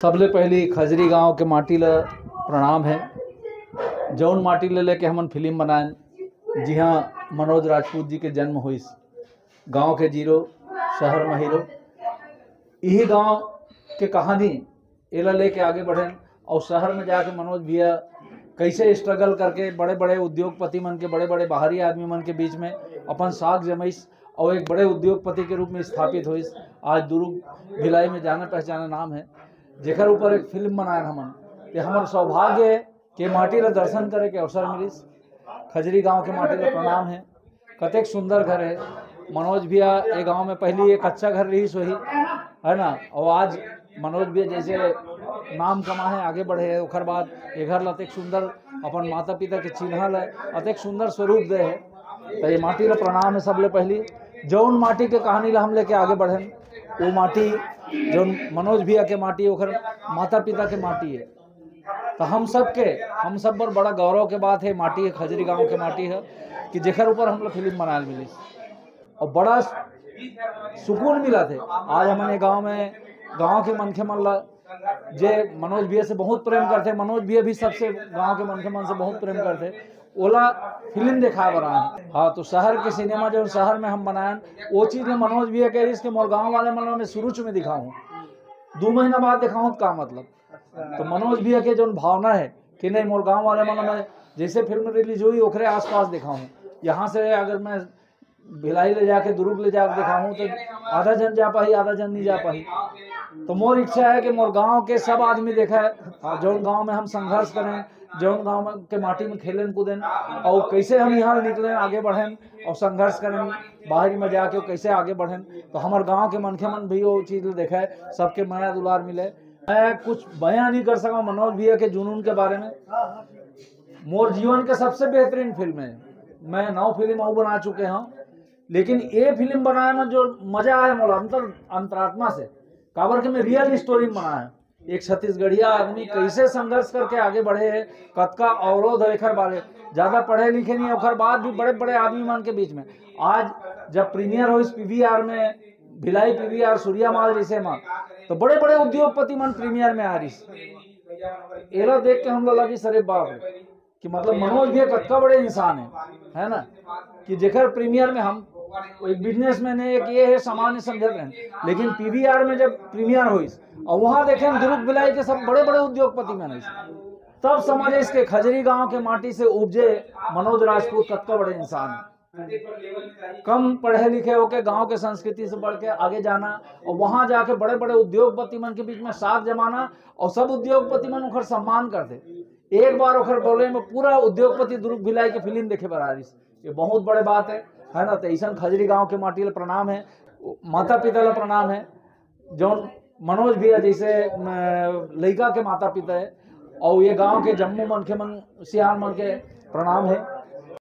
सबले पहली खजरी गांव के माटी ल प्रणाम है। जौन माटी ले लेके हमन फिल्म बनाएं जी हाँ मनोज राजपूत जी के जन्म हुई गांव के जीरो शहर में हीरो। यही गांव के कहानी एला लेके आगे बढ़े और शहर में जाके मनोज भैया कैसे स्ट्रगल करके बड़े बड़े उद्योगपति मन के बड़े बड़े बाहरी आदमी मन के बीच में अपन साख जमैस और एक बड़े उद्योगपति के रूप में स्थापित हुई। आज दुर्ग भिलाई में जाना पहचाना नाम है, जेकर ऊपर एक फिल्म बनाए हमन। ये हमार सौभाग्य है कि माटी ला दर्शन करे के अवसर मिलिस। खजरी गांव के माटी ला प्रणाम है। कतेक सुंदर घर है। मनोज भैया ये गांव में पहली एक अच्छा घर रही वही है ना, और आज मनोज भैया जैसे नाम कमा है आगे बढ़े है। ओकर बाद ये घर ला अतेक सुंदर अपन माता पिता के चिन्ह है, अतेक सुंदर स्वरूप दे है। तो ये माटी ला प्रणाम है। सबले पहली जौन माटी के कहानी ला हम लेके आगे बढ़े वो माटी जो मनोज भैया के माटी ओखर माता पिता के माटी है। तो हम सब पर बड़ा गौरव के बात है माटी है, खजरी गांव के माटी है कि जेकर ऊपर हम लोग फिल्म बनाए मिली और बड़ा सुकून मिला थे। आज हमारे गांव में गांव के मनखे मन ला जे मनोज भैया से बहुत प्रेम करते, मनोज भैया भी सबसे गांव के मनखे मन से बहुत प्रेम करते, ओला फिल्म दिखा बना है। हाँ, तो शहर के सिनेमा जो शहर में हम बनाए वो चीज़ मनोज भैया कह रही मोर गाँव वाले मन में शुरू में दिखाऊँ, 2 महीना बाद दिखाऊँ का मतलब। तो मनोज भैया के जो भावना है कि नहीं मोर गाँव वाले मन में जैसे फिल्म रिलीज हुई ओखरे आसपास दिखाऊँ। यहाँ से अगर मैं भिलाई ले जाके दुर्ग ले जाकर दिखाऊँ तो आधा जन जा पाही आधा जन नहीं जा पाही। तो मोर इच्छा है कि मोर गांव के सब आदमी देखा है जो गांव में हम संघर्ष करें, जो गांव के माटी में खेलें कूदें और कैसे हम यहाँ निकलें आगे बढ़ें और संघर्ष करें बाहर में जाके कैसे आगे बढ़ें। तो हमारे गांव के मनखे मन भी वो चीज़ देखा है, सबके माया दुलार मिले। मैं कुछ बयां नहीं कर सका मनोज भैया के जुनून के बारे में। मोर जीवन के सबसे बेहतरीन फिल्म है। मैं 9 फिल्म और बना चुके हैं, लेकिन ये फिल्म बनाने में जो मजा आया मोला अंतरात्मा से, काबर के मैं रियल स्टोरी बना है। एक छत्तीसगढ़िया आदमी कैसे संघर्ष करके आगे बढ़े है, कतका अवरोध है एकर बारे, ज्यादा पढ़े लिखे नहीं ओकर बाद भी बड़े बड़े आदमी मन के बीच में। आज जब प्रीमियर हो इस पीवीआर में, भिलाई पीवीआर सूर्या माल जैसे में, तो बड़े बड़े उद्योगपति मन प्रीमियर में आ रही। एला देख के हम लोग लगी सरे बाप कि मतलब मनोज भी कतका बड़े इंसान है ना, कि जेकर प्रीमियर में हम एक बिजनेसमैन है, एक ये है सामान्य समझते हैं, लेकिन पीवीआर में जब प्रीमियर हुई और वहां देखें दुर्ग भिलाई के सब बड़े बड़े उद्योगपति में, तब समझे इसके खजरी गांव के माटी से उपजे मनोज राजपूत कतका बड़े इंसान है। कम पढ़े लिखे होके गांव के संस्कृति से बढ़ के आगे जाना और वहां जाके बड़े बड़े उद्योगपति मन के बीच में साथ जमाना और सब उद्योगपति मन उखर सम्मान करते। एक बार उखर बोले में पूरा उद्योगपति दुर्ग भिलाई के फिल्म देखे बरा रही, ये बहुत बड़े बात है ना। तो ऐसा खजरी गांव के माटी ला प्रणाम है, माता पिता ला प्रणाम है। जो मनोज भैया जैसे लड़का के माता पिता है और ये गांव के जम्मू मन के सियान मन के प्रणाम है।